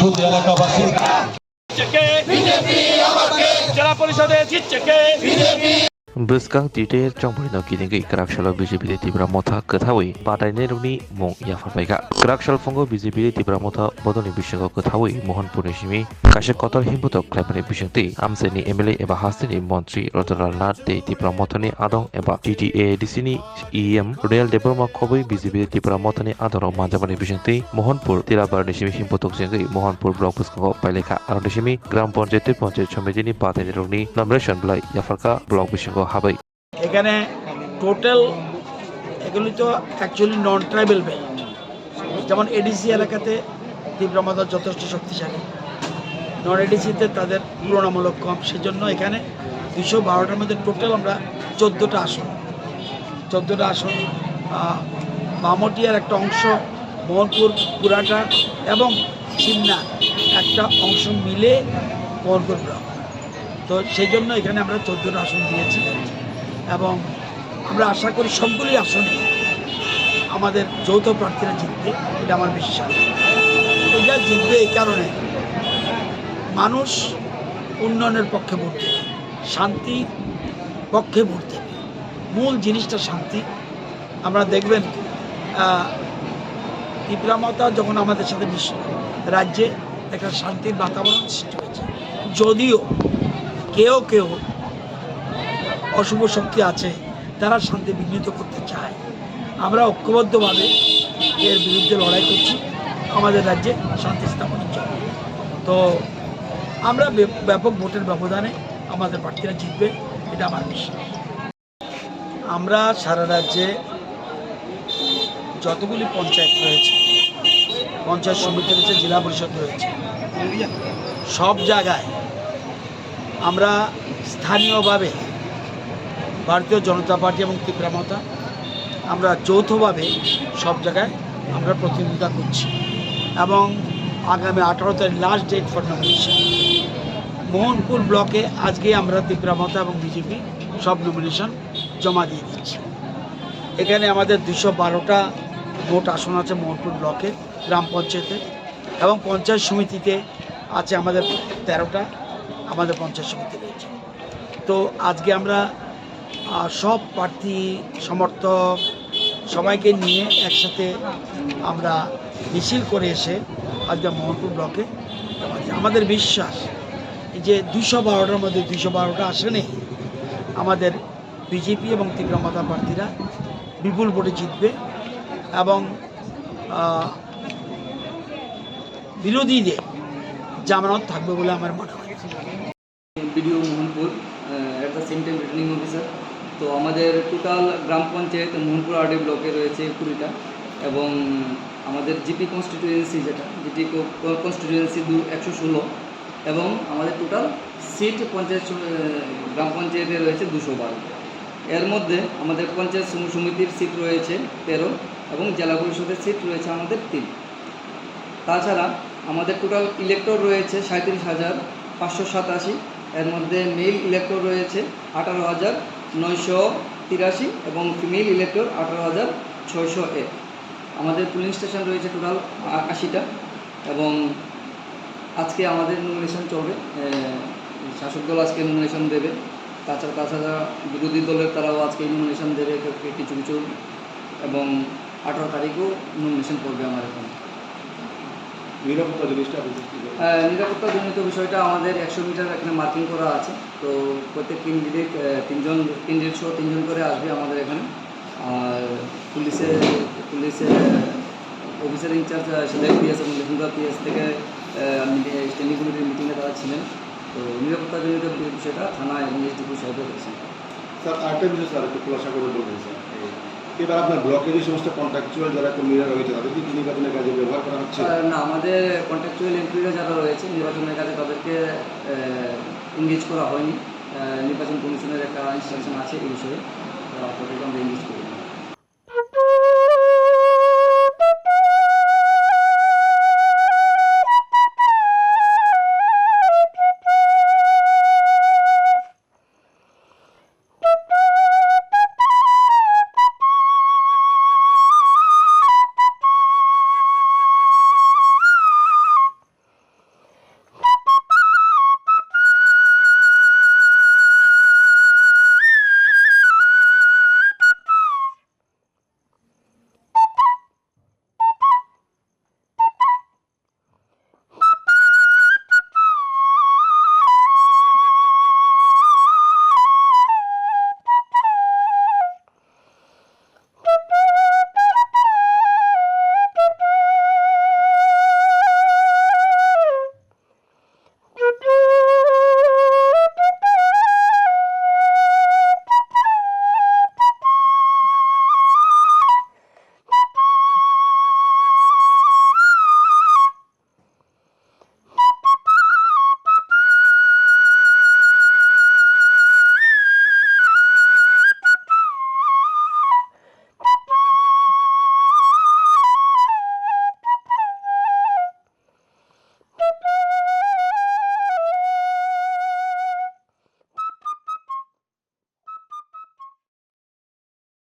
সুদ এলাকাবাসী জেলা পরিষদে জিতছে কে Bwskang titer chongpari no kidingai Krakshalo BJP de Tibra Motha Kathawi Bataine runi mong yafarbaika Krakshal Fongo BJP de Tibra Motha Bodoni Bishango Kathawi Mohanpur Nishimi Kashe Kotor Himbutok Klepani Bishangti Amseni MLA eba Hastini Montri Rotoral Nat de Tibra Mothani Adong eba TTA Disini EM Real Deborma Khobui BJP de Tibra Mothani Adoro Manjabani Bishangti Mohanpur Tirabar Nishimi Himbutok Jengai Mohanpur Block Bwskango Pailekha Aro Nishimi Gram Panchayat Panchayat Samiti Bataine runi nomination Blai Yafarka Block Bishango হাবাই এখানে total এগুলি তো actually নন tribal belt, যেমন ADC এলাকাতে তীব্র মাত্রা যথেষ্ট শক্তিশালী, নন এডিসিতে তাদের তুলনামূলক কম, সেজন্য এখানে 212টার মধ্যে টোটাল আমরা 14টা আসন বামটিয়ার একটা অংশ, মোহনপুর পুরাটা এবং চিন্না একটা অংশ মিলে মোহনপুর ব্লক। তো সেই জন্য এখানে আমরা 14টা আসন দিয়েছি এবং আমরা আশা করি সবগুলি আসনে আমাদের যৌথ প্রার্থীরা জিতবে, এটা আমার বিশ্বাস। এটা জিতবে এই কারণে মানুষ উন্নয়নের পক্ষে ভোট দেবে, শান্তির পক্ষে ভোট দেবে, মূল জিনিসটা শান্তি। আমরা দেখবেন তীব্রামতা যখন আমাদের সাথে মিশল রাজ্যে একটা শান্তির বাতাবরণ সৃষ্টি হয়েছে, যদিও কেউ কেউ অশুভ শক্তি আছে তারা শান্তি বিঘ্নিত করতে চায়। আমরা ঐক্যবদ্ধভাবে এর বিরুদ্ধে লড়াই করছি আমাদের রাজ্যে শান্তি স্থাপনের জন্য। তো আমরা ব্যাপক ভোটের ব্যবধানে আমাদের প্রার্থীরা জিতবে, এটা আমার বিশ্বাস। আমরা সারা রাজ্যে যতগুলি পঞ্চায়েত রয়েছে, পঞ্চায়েত সমিতি রয়েছে, জেলা পরিষদ রয়েছে, সব জায়গায় আমরা স্থানীয়ভাবে ভারতীয় জনতা পার্টি এবং তীব্রামতা আমরা যৌথভাবে সব জায়গায় আমরা প্রতিদ্বন্দ্বিতা করছি এবং আগামী 18 তারিখ last date for nomination. Mohanpur ব্লকে আজকে আমরা তীব্রামতা এবং বিজেপি সব নমিনেশন জমা দিয়ে দিচ্ছি। এখানে আমাদের 212টা মোট আসন আছে মোহনপুর ব্লকে গ্রাম পঞ্চায়েতে, এবং পঞ্চায়েত সমিতিতে আছে আমাদের 13টা আমাদের পঞ্চায়েত সমিতি রয়েছে। তো আজকে আমরা সব প্রার্থী সমর্থক সবাইকে নিয়ে একসাথে আমরা মিছিল করে এসে আজকে মোহনপুর ব্লকে আমাদের বিশ্বাস যে 212টার মধ্যে 212টা আসনে আমাদের বিজেপি এবং তীব্রমতা প্রার্থীরা বিপুল ভোটে জিতবে এবং বিরোধীদের জামানত থাকবে বলে আমার মনে হয়। BDO Mohanpur at the same time returning officer. তো আমাদের টোটাল গ্রাম পঞ্চায়েত মোহনপুর আরডি ব্লকে রয়েছে 20টা এবং আমাদের জিপি কনস্টিটিউয়েন্সি যেটা জিপি কনস্টিটিউয়েন্সি 116 এবং আমাদের টোটাল সিট পঞ্চায়েত গ্রাম পঞ্চায়েতে রয়েছে 212। এর মধ্যে আমাদের পঞ্চায়েত সমিতির সিট রয়েছে 13 এবং জেলা পরিষদের সিট রয়েছে আমাদের 3। তাছাড়া আমাদের টোটাল ইলেক্টর রয়েছে 37,587, এর মধ্যে মেল ইলেক্টর রয়েছে 18,983 এবং ফিমেল ইলেক্টর 18,601। আমাদের পুলিং স্টেশন রয়েছে টোটাল 80টা এবং আজকে আমাদের নমিনেশন চলবে। শাসক দল আজকে নমিনেশন দেবে, তাছাড়া বিরোধী দলের তারাও আজকে নমিনেশন দেবে কিছু কিছু, এবং 18 তারিখও নমিনেশন করবে আমার এখানে। নিরাপত্তাজনিত বিষয়টা আমাদের 100 মিটার এখানে মার্কিং করা আছে। তো প্রত্যেক ক্যান্ডিডেট সহ 3 জন করে আসবে আমাদের এখানে। আর পুলিশের অফিসার ইনচার্জ সেলাই পিএস এবং লেখুন্দা পিএস থেকে স্ট্যান্ডিং কমিটির মিটিংয়ে তারা ছিলেন। তো নিরাপত্তাজনিত বিষয়টা থানা এবং এসডিপি সাহেবও করেছেন। স্যার আরেকটা বিষয় স্যার একটু খোলাসা করে বলবেন স্যার, এবার আপনার ব্লকে যে সমস্ত কন্ট্রাকচুয়াল যারা কর্মীরা রয়েছে তাদেরকে কি নির্বাচনের কাজে ব্যবহার করা হচ্ছে? না, আমাদের কন্ট্রাকচুয়াল এমপ্লয়িরা যারা রয়েছে নির্বাচনের কাজে তাদেরকে এনগেজ করা হয়নি। নির্বাচন কমিশনের একটা ইনস্ট্রাকশন আছে এই বিষয়ে, তাদেরকে আমরা এনগেজ করি।